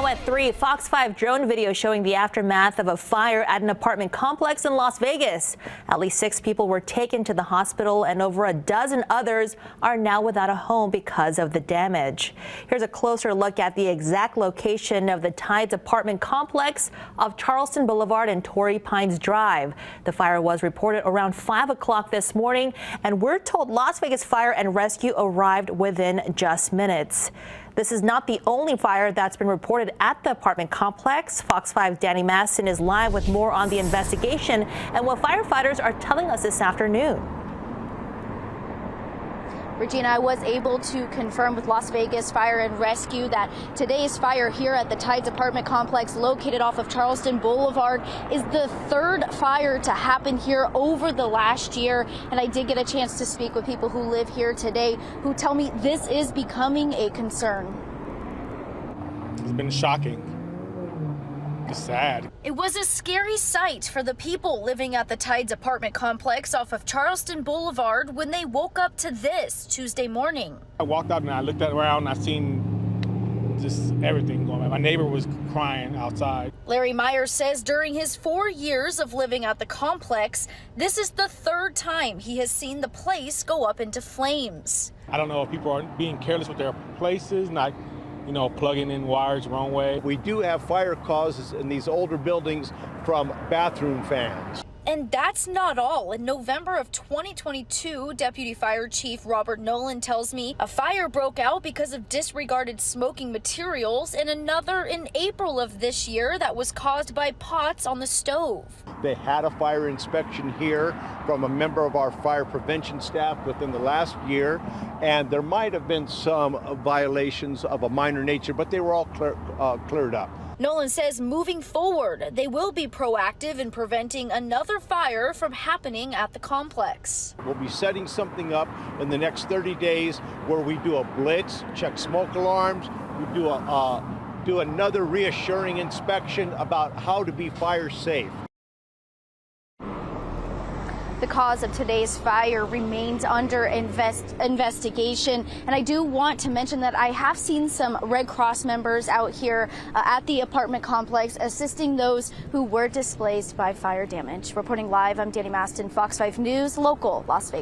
at 3, Fox 5 drone video showing the aftermath of a fire at an apartment complex in Las Vegas. At least 6 people were taken to the hospital and over a dozen others are now without a home because of the damage. Here's a closer look at the exact location of the Tides apartment complex off Charleston Boulevard and Torrey Pines Drive. The fire was reported around 5 o'clock this morning, and we're told Las Vegas Fire and Rescue arrived within just minutes. This is not the only fire that's been reported at the apartment complex. Fox 5's Danny Maston is live with more on the investigation and what firefighters are telling us this afternoon. Regina, I was able to confirm with Las Vegas Fire and Rescue that today's fire here at the Tides apartment complex located off of Charleston Boulevard is the third fire to happen here over the last year. And I did get a chance to speak with people who live here today who tell me this is becoming a concern. It's been shocking. It's sad. It was a scary sight for the people living at the Tides apartment complex off of Charleston Boulevard when they woke up to this Tuesday morning. I walked out and I looked around and I seen just everything going on. My neighbor was crying outside. Larry Myers says during his 4 years of living at the complex, this is the third time he has seen the place go up into flames. I don't know if people are being careless with their places, not plugging in wires the wrong way. We do have fire causes in these older buildings from bathroom fans. And that's not all. In November of 2022, Deputy Fire Chief Robert Nolan tells me a fire broke out because of disregarded smoking materials, and another in April of this year that was caused by pots on the stove. They had a fire inspection here from a member of our fire prevention staff within the last year, and there might have been some violations of a minor nature, but they were all cleared up. Nolan says moving forward, they will be proactive in preventing another fire from happening at the complex. We'll be setting something up in the next 30 days where we do a blitz, check smoke alarms, we do another reassuring inspection about how to be fire safe. The cause of today's fire remains under investigation. And I do want to mention that I have seen some Red Cross members out here at the apartment complex assisting those who were displaced by fire damage. Reporting live, I'm Danny Maston, Fox 5 News, local Las Vegas.